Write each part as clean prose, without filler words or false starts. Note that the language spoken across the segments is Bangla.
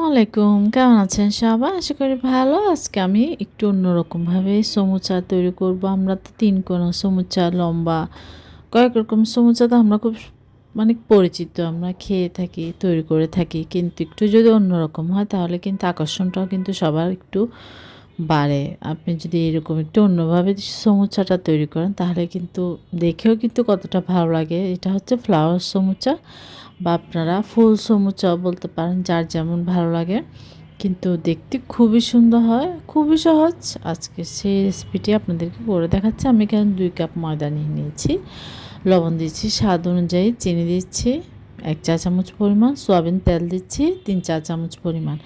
আলাইকুম। কেমন আছেন সবাই? আশা করি ভালো। আজকে আমি একটু অন্যরকমভাবে সমুচা তৈরি করব। আমরা তো ৩ কোণা সমুচা, লম্বা কয়েক রকম সমুচা তো আমরা খুব মানে পরিচিত। আমরা খেয়ে থাকি, তৈরি করে থাকি। কিন্তু একটু যদি অন্যরকম হয় তাহলে কিন্তু আকর্ষণটাও কিন্তু সবার একটু বাড়ে। আপনি যদি এরকম একটু অন্যভাবে সমুচাটা তৈরি করেন তাহলে কিন্তু দেখেও কিন্তু কতটা ভালো লাগে। এটা হচ্ছে ফ্লাওয়ার সমুচা বা আপনারা ফুল সমুচাও বলতে পারেন, যার যেমন ভালো লাগে। কিন্তু দেখতে খুবই সুন্দর হয়, খুবই সহজ। আজকে সেই রেসিপিটি আপনাদেরকে করে দেখাচ্ছি। আমি এখানে ২ কাপ ময়দা নিয়ে নিয়েছি, লবণ দিচ্ছি স্বাদ অনুযায়ী, চিনি দিচ্ছি ১ চা চামচ পরিমাণ, সয়াবিন তেল দিচ্ছি ৩ চা চামচ পরিমাণ।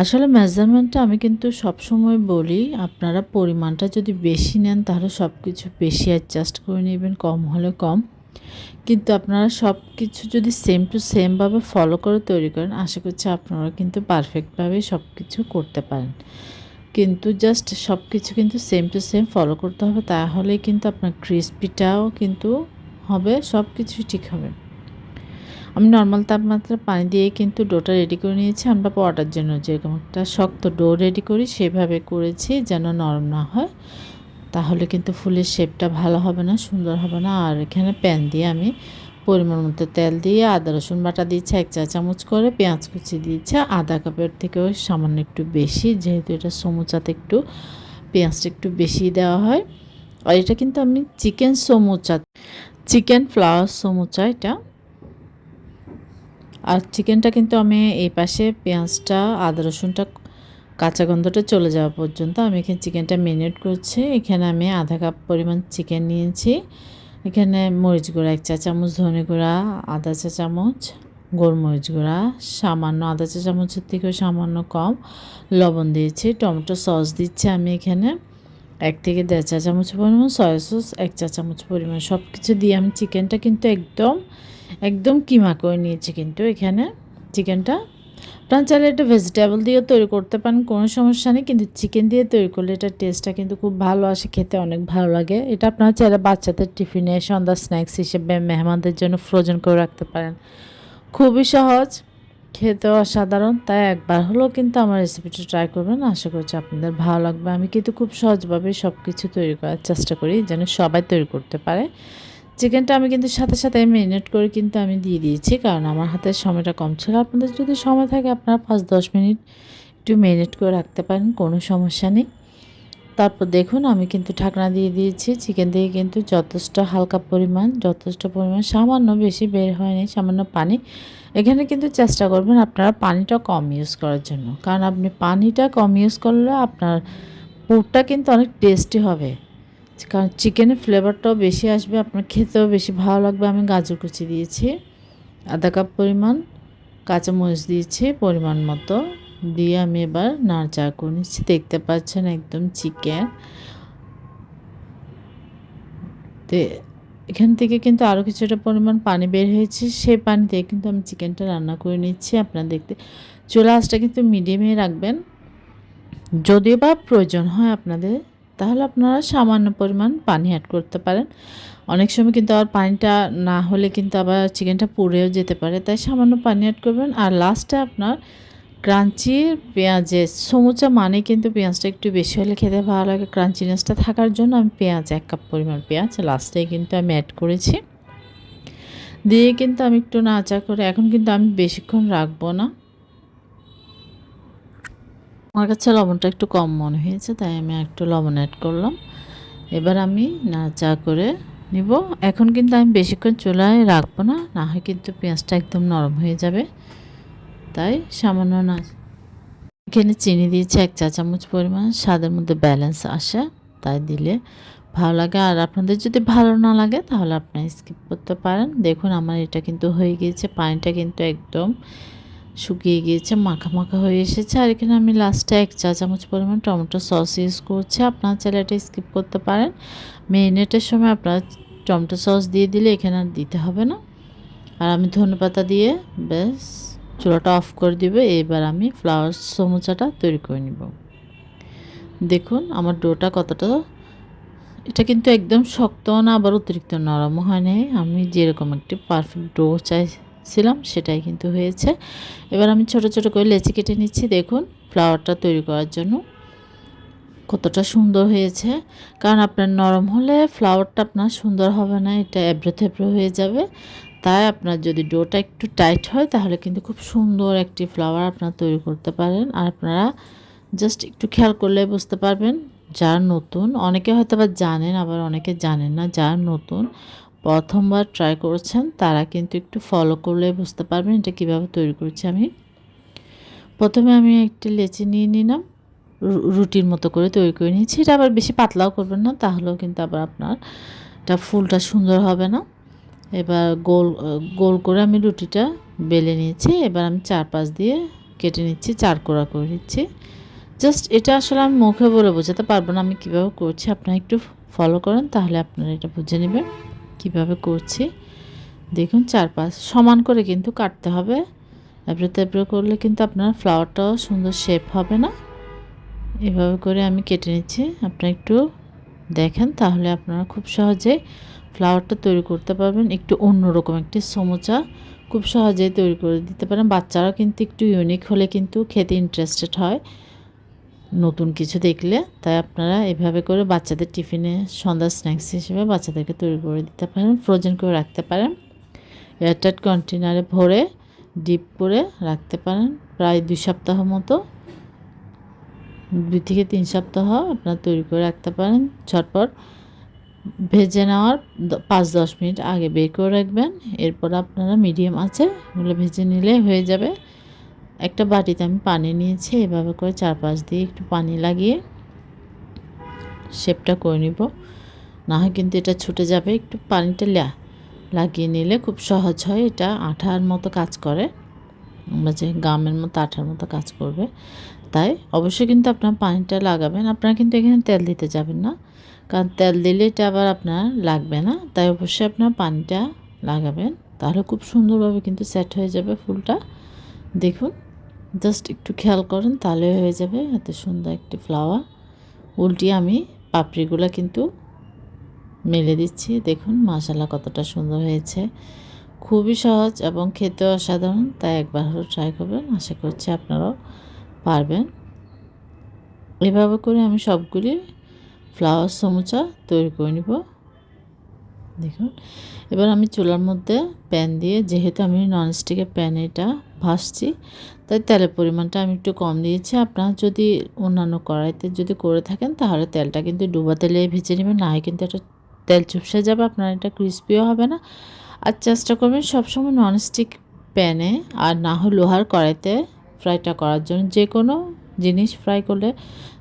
আসলে মেজারমেন্টটা আমি কিন্তু সবসময় বলি, আপনারা পরিমাণটা যদি বেশি নেন তাহলে সব কিছু বেশি অ্যাডজাস্ট করে নেবেন, কম হলে কম। কিন্তু আপনারা সব কিছু যদি সেম টু সেমভাবে ফলো করে তৈরি করেন, আশা করছি আপনারা কিন্তু পারফেক্টভাবে সব কিছু করতে পারেন। কিন্তু জাস্ট সব কিছু কিন্তু সেম টু সেম ফলো করতে হবে, তাহলেই কিন্তু আপনার ক্রিসপিটাও কিন্তু হবে, সব কিছুই ঠিক হবে। আমি নর্মাল তাপমাত্রায় পানি দিয়ে কিন্তু ডোটা রেডি করে নিয়েছি। আমরা পরোটার জন্য যেরকম একটা শক্ত ডো রেডি করি সেভাবে করেছি, যেন নরম না হয়। তাহলে কিন্তু ফুলের শেপটা ভালো হবে না, সুন্দর হবে না। আর এখানে প্যান দিয়ে আমি পরিমাণ মতো তেল দিয়ে আদা রসুন বাটা দিয়েছি ১ চা চামচ করে, পেঁয়াজ কুচি দিয়েছি আধা কাপের থেকেও সামান্য একটু বেশি, যেহেতু এটা সমুচাতে একটু পেঁয়াজটা একটু বেশি দেওয়া হয়। আর এটা কিন্তু আমি chicken samosa, chicken flower samosa এটা। আর চিকেনটা কিন্তু আমি এই পাশে পেঁয়াজটা আদা রসুনটা কাঁচা গন্ধটা চলে যাওয়া পর্যন্ত আমি এখানে চিকেনটা ম্যারিনেট করছি। এখানে আমি আধা কাপ পরিমাণ চিকেন নিয়েছি। এখানে মরিচ গুঁড়া ১ চা চামচ, ধনে গুঁড়া আধা চা চামচ, গোলমরিচ গুঁড়া সামান্য আধা চা চামচের থেকেও সামান্য কম, লবণ দিয়েছি, টমেটো সস দিচ্ছি আমি এখানে ১ থেকে ১.৫ চা চামচ পরিমাণ, সয়া সস ১ চা চামচ পরিমাণ। সব কিছু দিয়ে আমি চিকেনটা কিন্তু একদম কিমা করে নিয়েছি কিন্তু এখানে চিকেনটা। আপনারা চাইলে এটা ভেজিটেবল দিয়েও তৈরি করতে পারেন, কোনো সমস্যা নেই। কিন্তু চিকেন দিয়ে তৈরি করলে এটার টেস্টটা কিন্তু খুব ভালো আসে, খেতে অনেক ভালো লাগে। এটা আপনারা চাইলে বাচ্চাদের টিফিনে সন্ধ্যা স্ন্যাক্স হিসেবে মেহমানদের জন্য ফ্রোজেন করে রাখতে পারেন। খুবই সহজ, খেতেও অসাধারণ। তাই একবার হলেও কিন্তু আমার রেসিপিটা ট্রাই করবেন, আশা করছি আপনাদের ভালো লাগবে। আমি কিন্তু খুব সহজভাবে সব কিছু তৈরি করার চেষ্টা করি যেন সবাই তৈরি করতে পারে। চিকেনটা আমি কিন্তু সাথে সাথে ম্যারিনেট করে কিন্তু আমি দিয়ে দিয়েছি, কারণ আমার হাতে সময়টা কম ছিল। আপনাদের যদি সময় থাকে আপনারা ৫-১০ মিনিট একটু ম্যারিনেট করে রাখতে পারেন, কোনো সমস্যা নেই। তারপর দেখুন আমি কিন্তু ঢাকনা দিয়ে দিয়েছি। চিকেন থেকে কিন্তু যথেষ্ট পরিমাণ সামান্য, বেশি বের হয়নি, সামান্য পানি। এখানে কিন্তু চেষ্টা করবেন আপনারা পানিটা কম ইউজ করার জন্য, কারণ আপনি পানিটা কম ইউজ করলে আপনার পুরটা কিন্তু অনেক টেস্টি হবে। কারণ চিকেনের ফ্লেভারটাও বেশি আসবে, আপনার খেতেও বেশি ভালো লাগবে। আমি গাজর কুচি দিয়েছি আধা কাপ পরিমাণ, কাঁচামরিচ দিয়েছি পরিমাণ মতো, দিয়ে আমি এবার নাড়াচাড়া করে নিচ্ছি। দেখতে পাচ্ছেন একদম চিকেন। তো এখান থেকে কিন্তু আরও কিছুটা পরিমাণ পানি বের হয়েছে, সেই পানি দিয়ে কিন্তু আমি চিকেনটা রান্না করে নিচ্ছি। আপনারা দেখতে চুলা আঁচটা কিন্তু মিডিয়ামে রাখবেন। যদিও বা প্রয়োজন হয় আপনাদের, তাহলে আপনারা সামান্য পরিমাণ পানি অ্যাড করতে পারেন। অনেক সময় কিন্তু আবার পানিটা না হলে কিন্তু আবার চিকেনটা পুড়েও যেতে পারে, তাই সামান্য পানি অ্যাড করবেন। আর লাস্টে আপনার ক্রাঞ্চি পেঁয়াজের সমুচা মানে কিন্তু পেঁয়াজটা একটু বেশি হলে খেতে ভালো লাগে। ক্রাঞ্চিনেসটা থাকার জন্য আমি পেঁয়াজ ১ কাপ পরিমাণ পেঁয়াজ লাস্টে কিন্তু আমি অ্যাড করেছি। দিয়ে কিন্তু আমি একটু নাড়াচাড়া করে, এখন কিন্তু আমি বেশিক্ষণ রাখবো না। আমার কাছে লবণটা একটু কম মনে হয়েছে, তাই আমি একটু লবণ অ্যাড করলাম। এবার আমি নাড়াচাড়া করে নিব। এখন কিন্তু আমি বেশিক্ষণ চুলায় রাখবো না, না হয় কিন্তু পেঁয়াজটা একদম নরম হয়ে যাবে। তাই সামান্য না, এখানে চিনি দিয়েছি ১ চা চামচ পরিমাণ, স্বাদের মধ্যে ব্যালেন্স আসে তাই দিলে ভালো লাগে। আর আপনাদের যদি ভালো না লাগে তাহলে আপনারা স্কিপ করতে পারেন। দেখুন আমার এটা কিন্তু হয়ে গিয়েছে, পানিটা কিন্তু একদম শুকিয়ে গিয়েছে, মাখা মাখা হয়ে এসেছে। আর এখানে আমি লাস্টে ১ চা চামচ পরিমাণ টমেটো সস ইউজ করছি। আপনারা চাইলে এটা স্কিপ করতে পারেন। মেরিনেটের সময় আপনারা টমেটো সস দিয়ে দিলে এখানে আর দিতে হবে না। আর আমি ধনেপাতা দিয়ে ব্যাস চুলাটা অফ করে দিব। এবার আমি ফ্লাওয়ার সমুচাটা তৈরি করে নিব। দেখুন আমার ডোটা কতটা, এটা কিন্তু একদম শক্তও না আবার অতিরিক্ত নরমও হয় নাই। আমি যেরকম একটি পারফেক্ট ডো চাই ছিলাম সেটাই কিন্তু হয়েছে। এবার আমি ছোট ছোট করে লেচি কেটে নিচ্ছি। দেখুন ফ্লাওয়ারটা তৈরি করার জন্য কতটা সুন্দর হয়েছে। কারণ আপনার নরম হলে ফ্লাওয়ারটা আপনার সুন্দর হবে না, এটা এবড়ো থেবড়ো হয়ে যাবে। তাই আপনার যদি ডোটা একটু টাইট হয় তাহলে কিন্তু খুব সুন্দর একটি ফ্লাওয়ার আপনারা তৈরি করতে পারেন। আর আপনারা জাস্ট একটু খেয়াল করলে বুঝতে পারবেন, যারা নতুন, অনেকে হয়তো বা জানেন আবার অনেকে জানেন না, যারা নতুন প্রথমবার ট্রাই করছেন তারা কিন্তু একটু ফলো করলে বুঝতে পারবেন এটা কীভাবে তৈরি করছি আমি। প্রথমে আমি একটি লেচি নিয়ে নিলাম, রুটির মতো করে তৈরি করে নিয়েছি। এটা আবার বেশি পাতলাও করবেন না, তাহলেও কিন্তু আবার আপনার এটা ফুলটা সুন্দর হবে না। এবার গোল গোল করে আমি রুটিটা বেলে নিয়েছি। এবার আমি চারপাশ দিয়ে কেটে নিচ্ছি, চারকোনা করে নিচ্ছি। জাস্ট এটা আসলে আমি মুখে বলে বোঝাতে পারবো না আমি কীভাবে করছি, আপনারা একটু ফলো করেন তাহলে আপনারা এটা বুঝে নেবেন কীভাবে করছি। দেখুন চারপাশ সমান করে কিন্তু কাটতে হবে, এবড়ো তেবড়ো করলে কিন্তু আপনার ফ্লাওয়ারটাও সুন্দর শেপ হবে না। এভাবে করে আমি কেটে নিচ্ছি, আপনারা একটু দেখেন তাহলে আপনারা খুব সহজে ফ্লাওয়ারটা তৈরি করতে পারবেন। একটু অন্যরকম একটি সমুচা খুব সহজেই তৈরি করে দিতে পারেন। বাচ্চারা কিন্তু একটু ইউনিক হলে কিন্তু খেতে ইন্টারেস্টেড হয় নতুন কিছু দেখলে। তাই আপনারা এভাবে করে বাচ্চাদের টিফিনে সন্ধ্যার স্ন্যাক্স হিসেবে বাচ্চাদেরকে তৈরি করে দিতে পারেন, ফ্রোজেন করে রাখতে পারেন, এয়ারটাইট কন্টেনারে ভরে ডিপ করে রাখতে পারেন প্রায় 2 সপ্তাহ মতো। 2 থেকে 3 সপ্তাহ আপনারা তৈরি করে রাখতে পারেন। ঝটপট ভেজে নেওয়ার 5-10 মিনিট আগে বের করে রাখবেন। এরপর আপনারা মিডিয়াম আঁচে এগুলো ভেজে নিলে হয়ে যাবে। একটা বাটিতে আমি পানি নিয়েছি, এভাবে করে চারপাশ দিয়ে একটু পানি লাগিয়ে শেপটা করে নিব, না হয় কিন্তু এটা ছুটে যাবে। একটু পানিটা লাগিয়ে নিলে খুব সহজ হয়, এটা আঠার মতো কাজ করে, আমরা যে গামের মতো আঠার মতো কাজ করবে। তাই অবশ্যই কিন্তু আপনার পানিটা লাগাবেন। আপনারা কিন্তু এখানে তেল দিতে যাবেন না, কারণ তেল দিলে এটা আবার আপনার লাগবে না। তাই অবশ্যই আপনার পানিটা লাগাবেন, তাহলে খুব সুন্দরভাবে কিন্তু সেট হয়ে যাবে ফুলটা। দেখুন জাস্ট একটু খেয়াল করেন তাহলে হয়ে যাবে এত সুন্দর একটি ফ্লাওয়ার। উল্টিয়ে আমি পাপড়িগুলো কিন্তু মেলে দিচ্ছি। দেখুন মাশাআল্লাহ কতটা সুন্দর হয়েছে, খুবই সহজ এবং খেতেও অসাধারণ। তাই একবার হলেও ট্রাই করবেন, আশা করছি আপনারাও পারবেন। এভাবে করে আমি সবগুলি ফ্লাওয়ার সমুচা তৈরি করে নিব। দেখুন এবার আমি চুলার মধ্যে প্যান দিয়ে, যেহেতু আমি ননস্টিকের প্যানে এটা ভাজছি তাই তেলের পরিমাণটা আমি একটু কম দিয়েছি। আপনারা যদি অন্যান্য কড়াইতে যদি করে থাকেন তাহলে তেলটা কিন্তু ডুবা তেলে ভেজে নেবেন, না হয় কিন্তু এটা তেল চুপসে যাবে, আপনার এটা ক্রিস্পিও হবে না। আর চেষ্টা করবেন সবসময় ননস্টিক প্যানে আর না হয় লোহার কড়াইতে ফ্রাইটা করার জন্য। যে কোনো জিনিস ফ্রাই করলে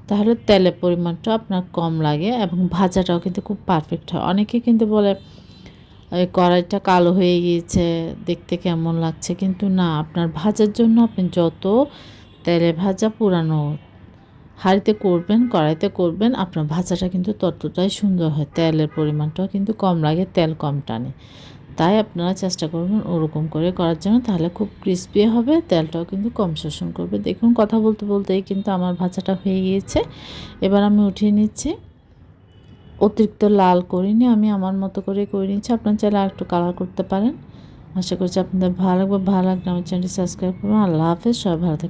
তাহলে তেলের পরিমাণটা আপনার কম লাগে এবং ভাজাটাও কিন্তু খুব পারফেক্ট হয়। অনেকে কিন্তু বলে ওই কড়াইটা কালো হয়ে গিয়েছে, দেখতে কেমন লাগছে, কিন্তু না, আপনার ভাজার জন্য আপনি যত তেলে ভাজা পুরানো হাঁড়িতে করবেন, কড়াইতে করবেন, আপনার ভাজাটা কিন্তু ততটাই সুন্দর হয়। তেলের পরিমাণটাও কিন্তু কম লাগে, তেল কম টানে। তাই আপনারা চেষ্টা করবেন ওরকম করে করার জন্য, তাহলে খুব ক্রিস্পি হবে, তেলটাও কিন্তু কম শোষণ করবে। দেখুন কথা বলতে বলতেই কিন্তু আমার ভাজাটা হয়ে গিয়েছে। এবার আমি উঠিয়ে নিচ্ছি। অতিরিক্ত লাল করিনি, আমি আমার মতো করে নিচ্ছি। আপনার চাইলে আরেকটু কালার করতে পারেন। আশা করছি আপনাদের ভালো লাগবে। ভালো লাগলে আমার চ্যানেলটি সাবস্ক্রাইব করবেন। আল্লাহ হাফেজ, সবাই ভালো থাকবেন।